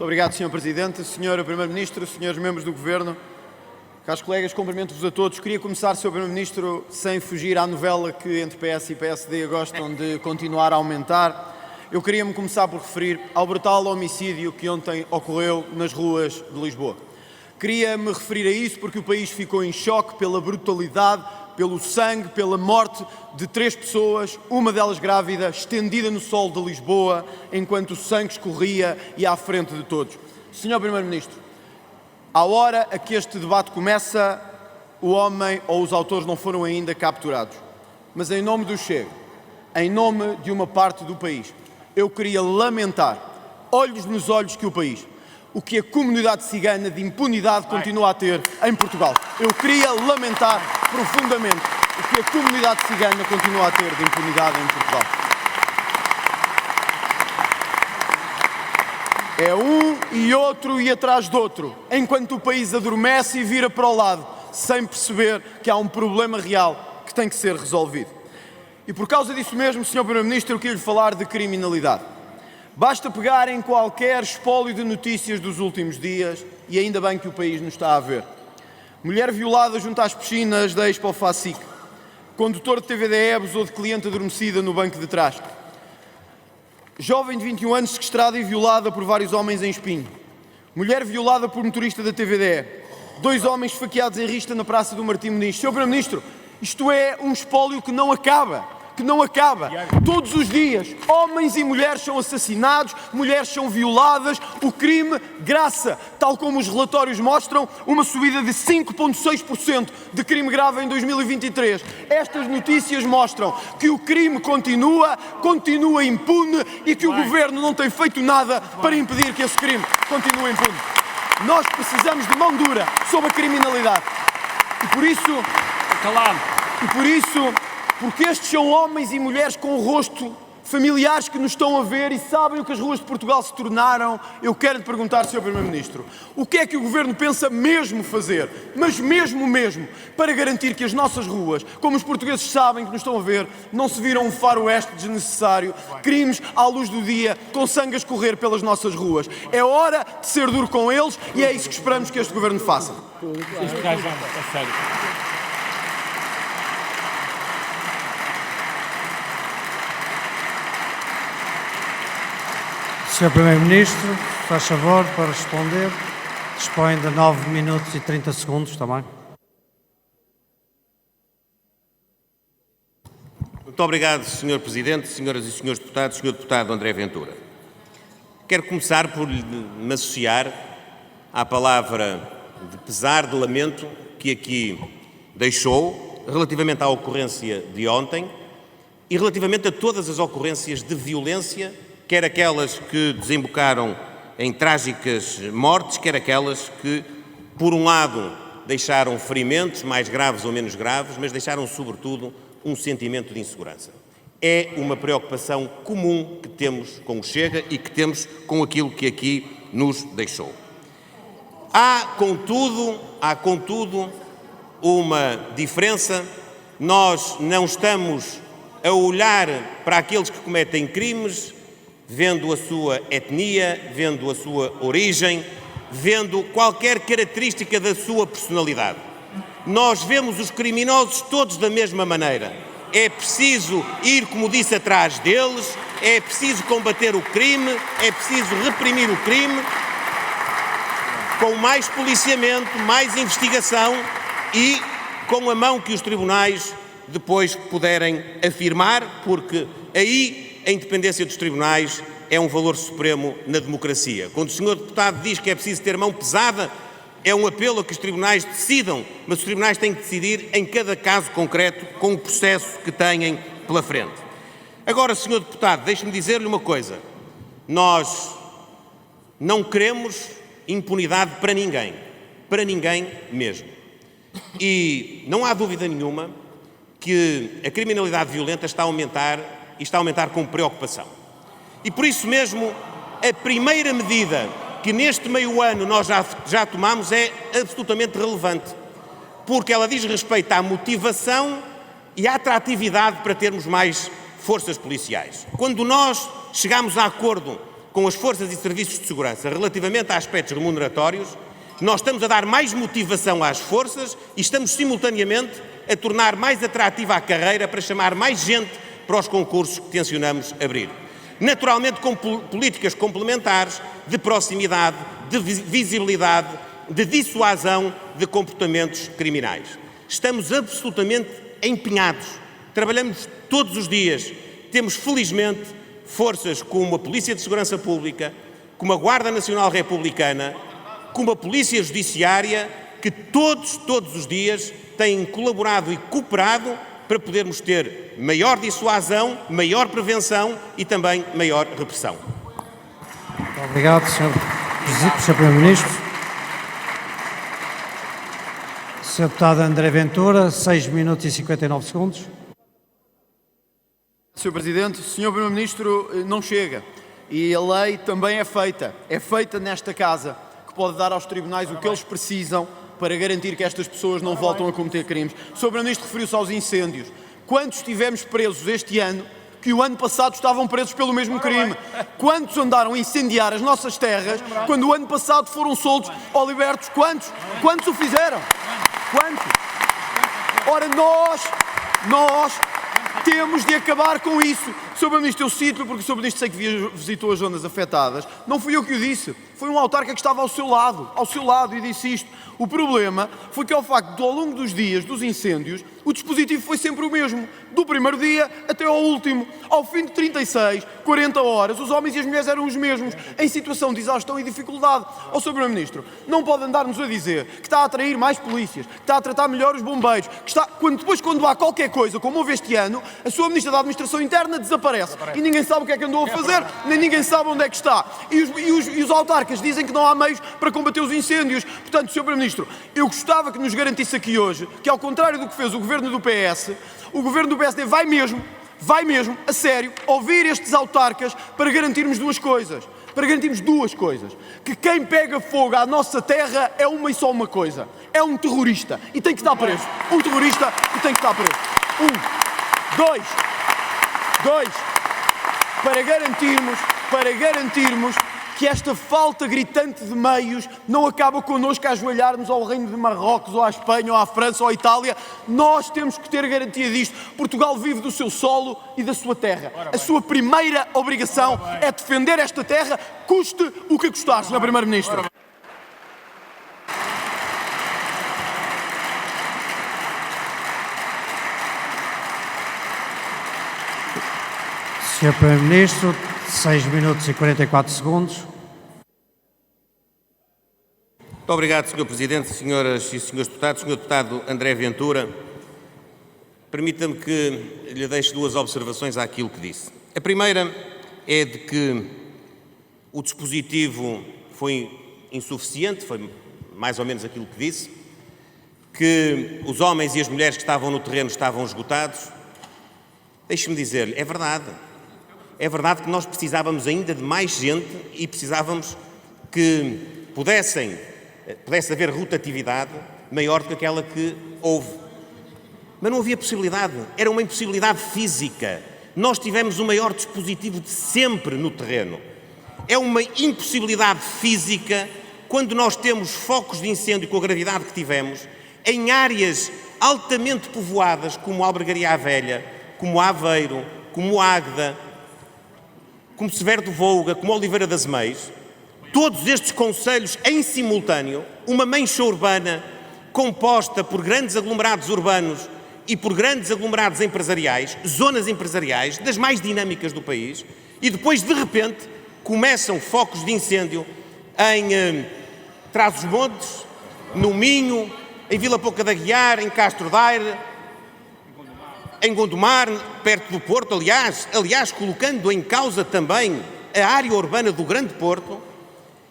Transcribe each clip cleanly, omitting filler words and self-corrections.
Muito obrigado, Sr. Presidente, Sr. Primeiro-Ministro, Srs. Membros do Governo, caros colegas, cumprimento-vos a todos. Queria começar, Sr. Primeiro-Ministro, sem fugir à novela que entre PS e PSD gostam de continuar a aumentar. Eu queria-me começar por referir ao brutal homicídio que ontem ocorreu nas ruas de Lisboa. Queria-me referir a isso porque o país ficou em choque pela brutalidade, pelo sangue, pela morte de 3 pessoas, uma delas grávida, estendida no sol de Lisboa, enquanto o sangue escorria e à frente de todos. Sr. Primeiro-Ministro, à hora a que este debate começa, o homem ou os autores não foram ainda capturados. Mas em nome do Chega, em nome de uma parte do país, eu queria lamentar, olhos nos olhos, que o que a comunidade cigana de impunidade continua a ter em Portugal. Eu queria lamentar profundamente o que a comunidade cigana continua a ter de impunidade em Portugal. É um e outro e atrás de outro, enquanto o país adormece e vira para o lado, sem perceber que há um problema real que tem que ser resolvido. E por causa disso mesmo, Sr. Primeiro-Ministro, eu queria lhe falar de criminalidade. Basta pegar em qualquer espólio de notícias dos últimos dias, e ainda bem que o país nos está a ver. Mulher violada junto às piscinas da Expo Facic. Condutor de TVDE abusou de cliente adormecida no banco de trás. Jovem de 21 anos sequestrada e violada por vários homens em Espinho. Mulher violada por motorista da TVDE. 2 homens esfaqueados em Rista na Praça do Martim Muniz. Sr. Primeiro-Ministro, isto é um espólio que não acaba. Todos os dias, homens e mulheres são assassinados, mulheres são violadas, o crime graça, tal como os relatórios mostram, uma subida de 5,6% de crime grave em 2023. Estas notícias mostram que o crime continua impune e que o Governo não tem feito nada para impedir que esse crime continue impune. Nós precisamos de mão dura sobre a criminalidade. Porque estes são homens e mulheres com o rosto, familiares que nos estão a ver e sabem o que as ruas de Portugal se tornaram. Eu quero lhe perguntar, Sr. Primeiro-Ministro, o que é que o Governo pensa mesmo fazer, mas mesmo, para garantir que as nossas ruas, como os portugueses sabem que nos estão a ver, não se viram um faroeste desnecessário, crimes à luz do dia, com sangue a escorrer pelas nossas ruas. É hora de ser duro com eles e é isso que esperamos que este Governo faça. Sr. Primeiro-Ministro, faz favor para responder. Dispõe de 9 minutos e 30 segundos também. Muito obrigado, Sr. Presidente, Senhoras e Senhores Deputados, Sr. Deputado André Ventura. Quero começar por me associar à palavra de pesar, de lamento que aqui deixou relativamente à ocorrência de ontem e relativamente a todas as ocorrências de violência, quer aquelas que desembocaram em trágicas mortes, quer aquelas que, por um lado, deixaram ferimentos, mais graves ou menos graves, mas deixaram, sobretudo, um sentimento de insegurança. É uma preocupação comum que temos com o Chega e que temos com aquilo que aqui nos deixou. Há, contudo, uma diferença. Nós não estamos a olhar para aqueles que cometem crimes vendo a sua etnia, vendo a sua origem, vendo qualquer característica da sua personalidade. Nós vemos os criminosos todos da mesma maneira. É preciso ir, como disse, atrás deles, é preciso combater o crime, é preciso reprimir o crime, com mais policiamento, mais investigação e com a mão que os tribunais depois puderem afirmar, porque aí a independência dos tribunais é um valor supremo na democracia. Quando o Sr. Deputado diz que é preciso ter mão pesada, é um apelo a que os tribunais decidam, mas os tribunais têm que decidir em cada caso concreto com o processo que têm pela frente. Agora, Sr. Deputado, deixe-me dizer-lhe uma coisa. Nós não queremos impunidade para ninguém mesmo. E não há dúvida nenhuma que a criminalidade violenta está a aumentar e está a aumentar com preocupação. E por isso mesmo, a primeira medida que neste meio ano nós já tomamos é absolutamente relevante, porque ela diz respeito à motivação e à atratividade para termos mais forças policiais. Quando nós chegámos a acordo com as forças e serviços de segurança relativamente a aspectos remuneratórios, nós estamos a dar mais motivação às forças e estamos simultaneamente a tornar mais atrativa a carreira para chamar mais gente para os concursos que tencionamos abrir. Naturalmente com políticas complementares de proximidade, de visibilidade, de dissuasão de comportamentos criminais. Estamos absolutamente empenhados, trabalhamos todos os dias, temos felizmente forças como a Polícia de Segurança Pública, como a Guarda Nacional Republicana, como a Polícia Judiciária, que todos os dias têm colaborado e cooperado para podermos ter maior dissuasão, maior prevenção e também maior repressão. Muito obrigado, Sr. Primeiro-Ministro. Sr. Deputado André Ventura, 6 minutos e 59 segundos. Sr. Presidente, Sr. Primeiro-Ministro, não chega. E a lei também é feita nesta Casa, que pode dar aos tribunais o que eles precisam para garantir que estas pessoas não voltam a cometer crimes. O Sr. Primeiro-Ministro referiu-se aos incêndios. Quantos tivemos presos este ano que o ano passado estavam presos pelo mesmo crime? Quantos andaram a incendiar as nossas terras quando o ano passado foram soltos ou libertos? Quantos? Quantos o fizeram? Quantos? Ora, nós temos de acabar com isso. Sr. Primeiro-Ministro, eu cito-lhe porque o Sr. Ministro sei que visitou as zonas afetadas. Não fui eu que o disse, foi um autarca que estava ao seu lado e disse isto. O problema foi que ao facto de ao longo dos dias dos incêndios, o dispositivo foi sempre o mesmo, do primeiro dia até ao último. Ao fim de 36, 40 horas, os homens e as mulheres eram os mesmos, em situação de exaustão e dificuldade. Ó Sr. Primeiro-Ministro, não pode andar-nos a dizer que está a atrair mais polícias, que está a tratar melhor os bombeiros, que está, quando há qualquer coisa, como houve este ano, a sua Ministra da Administração Interna desaparece e ninguém sabe o que é que andou a fazer, nem ninguém sabe onde é que está. E os autarcas dizem que não há meios para combater os incêndios. Portanto, Sr. Primeiro-Ministro, eu gostava que nos garantisse aqui hoje que, ao contrário do que fez o Governo do PS, o Governo do PSD vai mesmo, a sério, ouvir estes autarcas para garantirmos duas coisas. Que quem pega fogo à nossa terra é uma e só uma coisa. É um terrorista e tem que estar preso. Um terrorista e tem que estar preso. Dois, para garantirmos que esta falta gritante de meios não acaba connosco a ajoelharmos ao Reino de Marrocos, ou à Espanha, ou à França, ou à Itália. Nós temos que ter garantia disto. Portugal vive do seu solo e da sua terra. A sua primeira obrigação é defender esta terra, custe o que custar, Sr. Primeiro-Ministro. Sr. Primeiro-Ministro, 6 minutos e 44 segundos. Muito obrigado, Sr. Presidente, senhoras e senhores deputados. Sr. Deputado André Ventura, permita-me que lhe deixe duas observações àquilo que disse. A primeira é de que o dispositivo foi insuficiente, foi mais ou menos aquilo que disse, que os homens e as mulheres que estavam no terreno estavam esgotados. Deixe-me dizer-lhe, é verdade. É verdade que nós precisávamos ainda de mais gente e precisávamos que pudesse haver rotatividade maior do que aquela que houve. Mas não havia possibilidade, era uma impossibilidade física. Nós tivemos o maior dispositivo de sempre no terreno. É uma impossibilidade física quando nós temos focos de incêndio com a gravidade que tivemos em áreas altamente povoadas como Albergaria à Velha, como Aveiro, como Águeda, como Severo do Volga, como Oliveira das Meias, todos estes concelhos em simultâneo, uma mancha urbana composta por grandes aglomerados urbanos e por grandes aglomerados empresariais, zonas empresariais das mais dinâmicas do país, e depois, de repente, começam focos de incêndio em Trás-os-Montes, no Minho, em Vila Pouca da Guiar, em Castro Daire, em Gondomar, perto do Porto, aliás, colocando em causa também a área urbana do Grande Porto,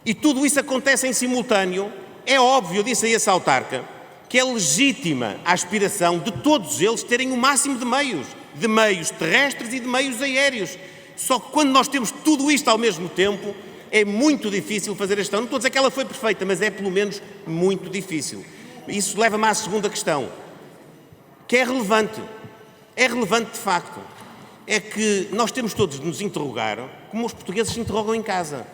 e tudo isso acontece em simultâneo. É óbvio, disse a esse autarca, que é legítima a aspiração de todos eles terem o máximo de meios terrestres e de meios aéreos. Só que quando nós temos tudo isto ao mesmo tempo, é muito difícil fazer a gestão. Não estou a dizer que ela foi perfeita, mas é pelo menos muito difícil. Isso leva-me à segunda questão, que é relevante. É relevante de facto. é que nós temos todos de nos interrogar como os portugueses se interrogam em casa.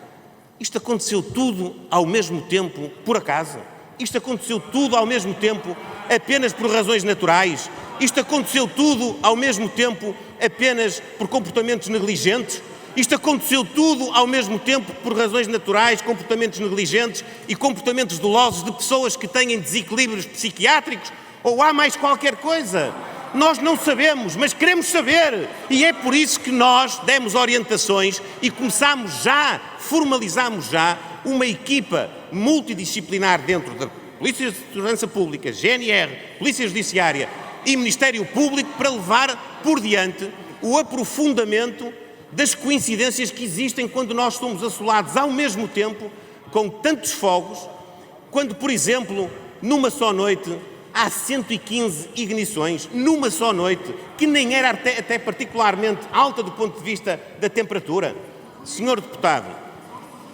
Isto aconteceu tudo ao mesmo tempo, por acaso? Isto aconteceu tudo ao mesmo tempo, apenas por razões naturais? Isto aconteceu tudo ao mesmo tempo, apenas por comportamentos negligentes? Isto aconteceu tudo ao mesmo tempo por razões naturais, comportamentos negligentes e comportamentos dolosos de pessoas que têm desequilíbrios psiquiátricos? Ou há mais qualquer coisa? Nós não sabemos, mas queremos saber. E é por isso que nós demos orientações e formalizamos já uma equipa multidisciplinar dentro da Polícia de Segurança Pública, GNR, Polícia Judiciária e Ministério Público para levar por diante o aprofundamento das coincidências que existem quando nós somos assolados ao mesmo tempo com tantos fogos, quando, por exemplo, numa só noite há 115 ignições, numa só noite, que nem era até particularmente alta do ponto de vista da temperatura. Senhor deputado,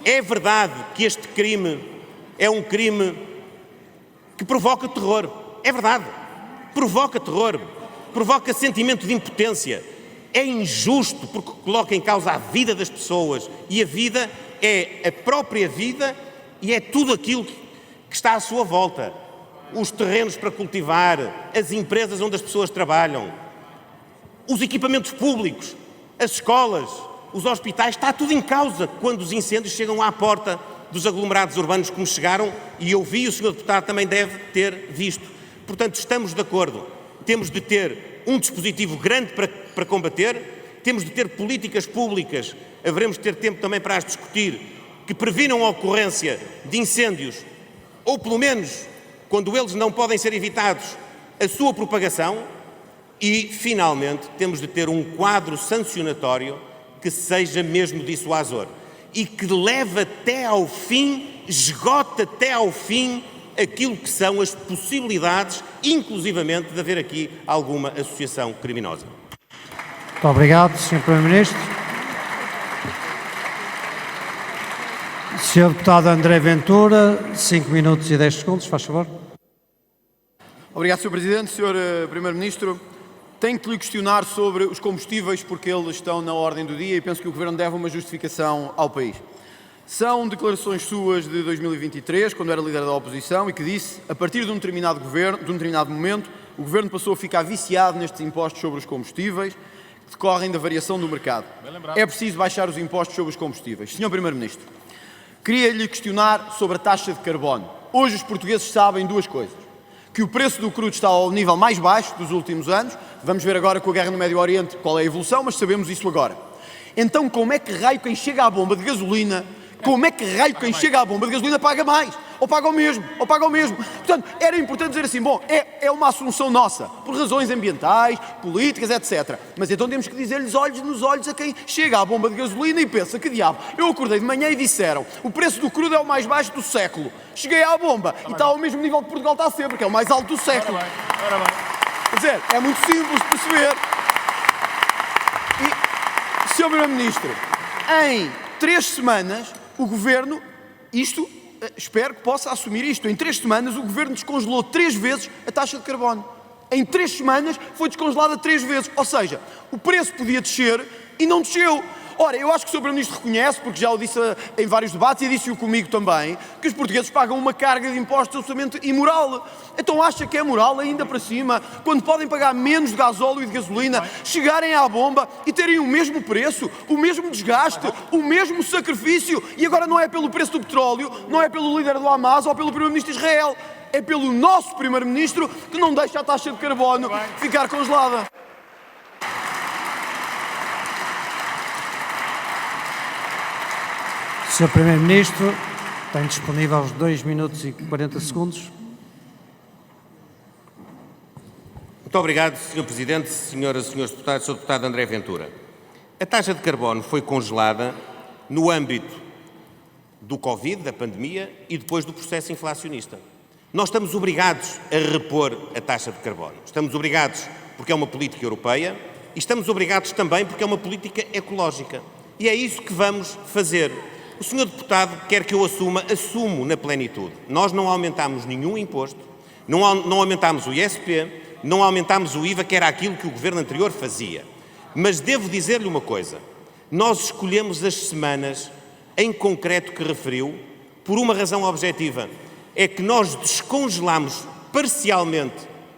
é verdade que este crime é um crime que provoca terror. É verdade. Provoca terror, provoca sentimento de impotência. É injusto porque coloca em causa a vida das pessoas, e a vida é a própria vida e é tudo aquilo que está à sua volta. Os terrenos para cultivar, as empresas onde as pessoas trabalham, os equipamentos públicos, as escolas, os hospitais, está tudo em causa quando os incêndios chegam à porta dos aglomerados urbanos como chegaram, e eu vi, o Sr. Deputado também deve ter visto. Portanto, estamos de acordo. Temos de ter um dispositivo grande para combater, temos de ter políticas públicas, haveremos de ter tempo também para as discutir, que previnam a ocorrência de incêndios, ou pelo menos, quando eles não podem ser evitados, a sua propagação. E, finalmente, temos de ter um quadro sancionatório que seja mesmo dissuasor e que leve até ao fim, esgote até ao fim aquilo que são as possibilidades, inclusivamente, de haver aqui alguma associação criminosa. Muito obrigado, Sr. Primeiro-Ministro. Sr. Deputado André Ventura, 5 minutos e 10 segundos, faz favor. Obrigado, Sr. Presidente. Sr. Primeiro-Ministro, tenho que lhe questionar sobre os combustíveis, porque eles estão na ordem do dia e penso que o Governo deve uma justificação ao país. São declarações suas de 2023, quando era líder da oposição, e que disse, a partir de um determinado momento, o Governo passou a ficar viciado nestes impostos sobre os combustíveis, que decorrem da variação do mercado. É preciso baixar os impostos sobre os combustíveis. Sr. Primeiro-Ministro, queria-lhe questionar sobre a taxa de carbono. Hoje os portugueses sabem duas coisas. Que o preço do crudo está ao nível mais baixo dos últimos anos. Vamos ver agora com a guerra no Médio Oriente qual é a evolução, mas sabemos isso agora. Então, como é que raio quem chega à bomba de gasolina, paga mais? Ou paga o mesmo? Portanto, era importante dizer assim, bom, é uma assunção nossa, por razões ambientais, políticas, etc. Mas então temos que dizer-lhes olhos nos olhos a quem chega à bomba de gasolina e pensa, que diabo, eu acordei de manhã e disseram, o preço do crudo é o mais baixo do século. Cheguei à bomba e está ao mesmo nível que Portugal está a ser, porque é o mais alto do século. Quer dizer, é muito simples de perceber. E, Sr. Primeiro-Ministro, em 3 semanas, o Governo, espero que possa assumir isto, em 3 semanas o Governo descongelou 3 vezes a taxa de carbono. Em 3 semanas foi descongelada 3 vezes, ou seja, o preço podia descer e não desceu. Ora, eu acho que o Sr. Primeiro-Ministro reconhece, porque já o disse em vários debates e disse-o comigo também, que os portugueses pagam uma carga de impostos absolutamente imoral. Então acha que é moral ainda para cima, quando podem pagar menos de gasóleo e de gasolina, chegarem à bomba e terem o mesmo preço, o mesmo desgaste, o mesmo sacrifício, e agora não é pelo preço do petróleo, não é pelo líder do Hamas ou pelo Primeiro-Ministro de Israel, é pelo nosso Primeiro-Ministro que não deixa a taxa de carbono ficar congelada. Sr. Primeiro-Ministro, tem disponível os 2 minutos e 40 segundos. Muito obrigado, Sr. Presidente, senhoras e senhores deputados, Sr. Deputado André Ventura. A taxa de carbono foi congelada no âmbito do Covid, da pandemia, e depois do processo inflacionista. Nós estamos obrigados a repor a taxa de carbono. Estamos obrigados porque é uma política europeia e estamos obrigados também porque é uma política ecológica. E é isso que vamos fazer. O Sr. Deputado quer que eu assumo na plenitude. Nós não aumentámos nenhum imposto, não aumentámos o ISP, não aumentámos o IVA, que era aquilo que o Governo anterior fazia. Mas devo dizer-lhe uma coisa. Nós escolhemos as semanas em concreto que referiu por uma razão objetiva. É que nós descongelamos parcialmente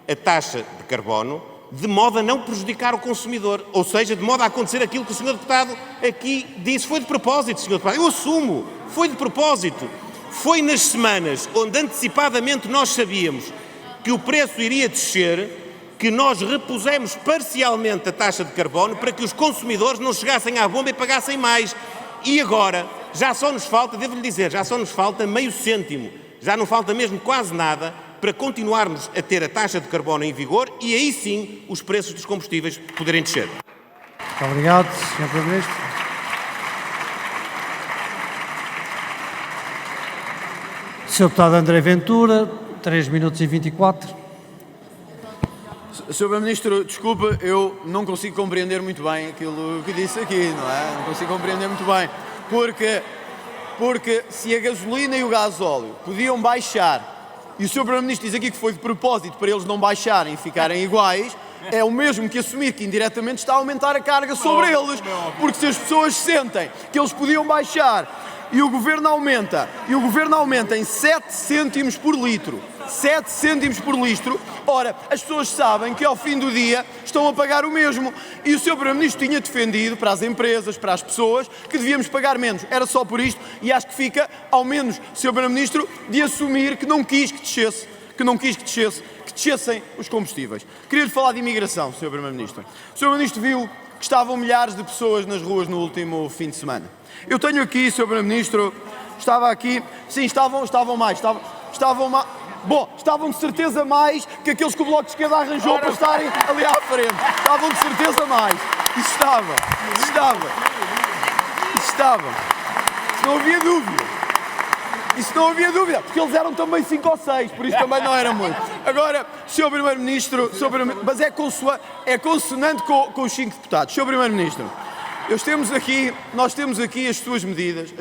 a taxa de carbono de modo a não prejudicar o consumidor. Ou seja, de modo a acontecer aquilo que o Sr. Deputado aqui disse. Foi de propósito, Sr. Deputado. Eu assumo. Foi de propósito. Foi nas semanas onde antecipadamente nós sabíamos que o preço iria descer que nós repusemos parcialmente a taxa de carbono para que os consumidores não chegassem à bomba e pagassem mais. E agora, já só nos falta, devo-lhe dizer, já só nos falta meio cêntimo, já não falta mesmo quase nada para continuarmos a ter a taxa de carbono em vigor e aí sim os preços dos combustíveis poderem descer. Muito obrigado, Sr. Primeiro-Ministro. Sr. Deputado André Ventura, 3 minutos e 24. Sr. Primeiro-Ministro, desculpa, eu não consigo compreender muito bem aquilo que disse aqui, não é? Não consigo compreender muito bem, porque se a gasolina e o gasóleo podiam baixar, e o Sr. Primeiro-Ministro diz aqui que foi de propósito para eles não baixarem e ficarem iguais, é o mesmo que assumir que indiretamente está a aumentar a carga sobre eles, porque se as pessoas sentem que eles podiam baixar e o Governo aumenta em 7 cêntimos por litro, 7 cêntimos por litro, ora, as pessoas sabem que ao fim do dia estão a pagar o mesmo. E o Sr. Primeiro-Ministro tinha defendido para as empresas, para as pessoas, que devíamos pagar menos. Era só por isto e acho que fica, ao menos, Sr. Primeiro-Ministro, de assumir que não quis que descesse, que descessem os combustíveis. Queria-lhe falar de imigração, Sr. Primeiro-Ministro. O Sr. Primeiro-Ministro viu que estavam milhares de pessoas nas ruas no último fim de semana. Eu tenho aqui, Sr. Primeiro-Ministro, estava aqui, sim, estavam mais. Bom, estavam de certeza mais que aqueles que o Bloco de Esquerda arranjou para estarem ali à frente. Estavam de certeza mais. Isso estava. Isso não havia dúvida. Porque eles eram também 5 ou 6, por isso também não era muito. Agora, Sr. Primeiro-Ministro, mas é consonante com os 5 deputados. Sr. Primeiro-Ministro, nós temos aqui as suas medidas,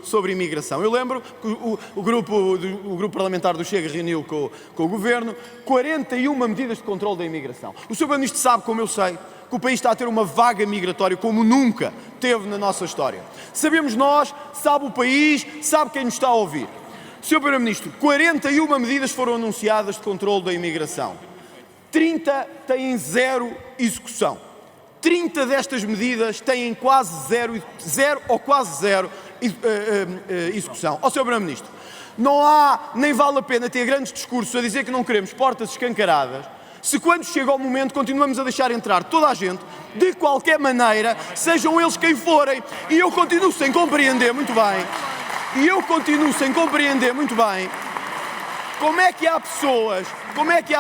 sobre imigração. Eu lembro que o grupo parlamentar do Chega reuniu com o Governo 41 medidas de controle da imigração. O Sr. Primeiro-Ministro sabe, como eu sei, que o país está a ter uma vaga migratória como nunca teve na nossa história. Sabemos nós, sabe o país, sabe quem nos está a ouvir. Sr. Primeiro-Ministro, 41 medidas foram anunciadas de controle da imigração. 30 têm zero execução. 30 destas medidas têm quase zero ou quase zero execução. Ó Sr. Primeiro-Ministro, não há, nem vale a pena ter grandes discursos a dizer que não queremos portas escancaradas, se quando chega o momento continuamos a deixar entrar toda a gente, de qualquer maneira, sejam eles quem forem. E eu continuo sem compreender muito bem, como é que há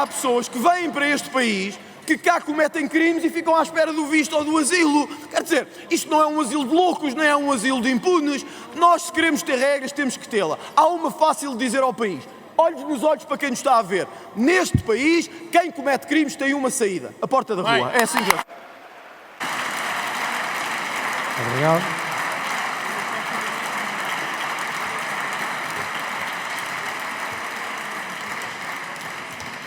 pessoas que vêm para este país que cá cometem crimes e ficam à espera do visto ou do asilo. Quer dizer, isto não é um asilo de loucos, não é um asilo de impunes. Nós, se queremos ter regras, temos que tê-la. Há uma fácil de dizer ao país. Olhos nos olhos para quem nos está a ver. Neste país, quem comete crimes tem uma saída. A porta da rua. É assim que é. Obrigado.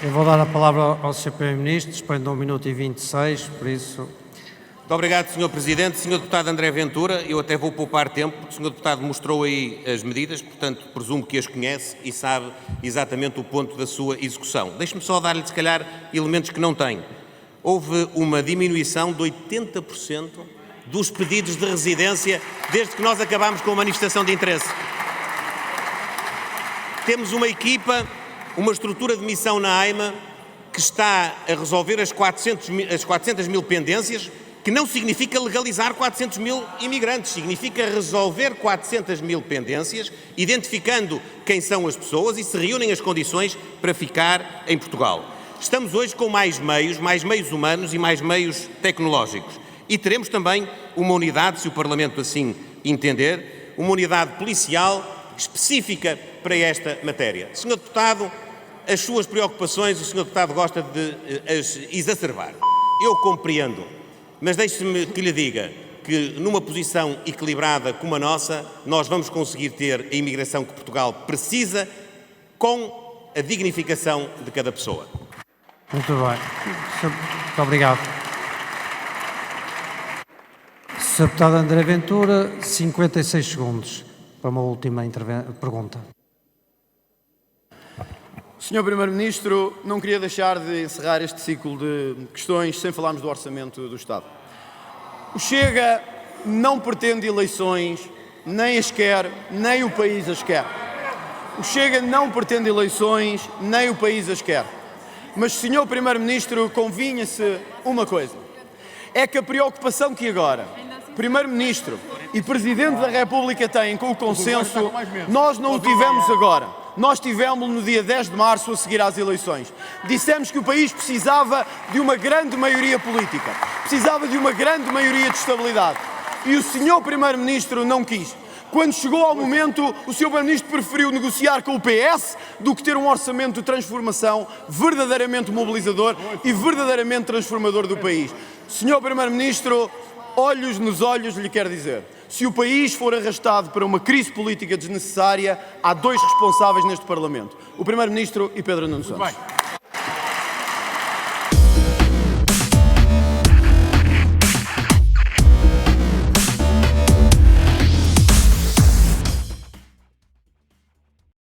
Eu vou dar a palavra ao Sr. Primeiro-Ministro, dispõe de 1 minuto e 26, por isso... Muito obrigado, Sr. Presidente. Sr. Deputado André Ventura, eu até vou poupar tempo, porque o Sr. Deputado mostrou aí as medidas, portanto, presumo que as conhece e sabe exatamente o ponto da sua execução. Deixe-me só dar-lhe, se calhar, elementos que não tem. Houve uma diminuição de 80% dos pedidos de residência desde que nós acabámos com a manifestação de interesse. Temos uma equipa, uma estrutura de missão na AIMA que está a resolver as 400 mil pendências, que não significa legalizar 400 mil imigrantes, significa resolver 400 mil pendências, identificando quem são as pessoas e se reúnem as condições para ficar em Portugal. Estamos hoje com mais meios humanos e mais meios tecnológicos. E teremos também uma unidade, se o Parlamento assim entender, uma unidade policial específica para esta matéria. Sr. Deputado, as suas preocupações, o Sr. Deputado gosta de as exacerbar. Eu compreendo, mas deixe-me que lhe diga que numa posição equilibrada como a nossa, nós vamos conseguir ter a imigração que Portugal precisa com a dignificação de cada pessoa. Muito bem. Muito obrigado. Sr. Deputado André Ventura, 56 segundos para uma última pergunta. Sr. Primeiro-Ministro, não queria deixar de encerrar este ciclo de questões sem falarmos do Orçamento do Estado. O Chega não pretende eleições, nem as quer, nem o país as quer. O Chega não pretende eleições, nem o país as quer. Mas, Sr. Primeiro-Ministro, convinha-se uma coisa. É que a preocupação que agora Primeiro-Ministro e Presidente da República têm com o consenso, nós não o tivemos agora. Nós tivemos no dia 10 de março, a seguir às eleições. Dissemos que o país precisava de uma grande maioria política, precisava de uma grande maioria de estabilidade. E o Sr. Primeiro-Ministro não quis. Quando chegou ao momento, o Sr. Primeiro-Ministro preferiu negociar com o PS do que ter um orçamento de transformação verdadeiramente mobilizador e verdadeiramente transformador do país. Sr. Primeiro-Ministro, olhos nos olhos lhe quero dizer, se o país for arrastado para uma crise política desnecessária, há dois responsáveis neste Parlamento, o Primeiro-Ministro e Pedro Nuno Santos.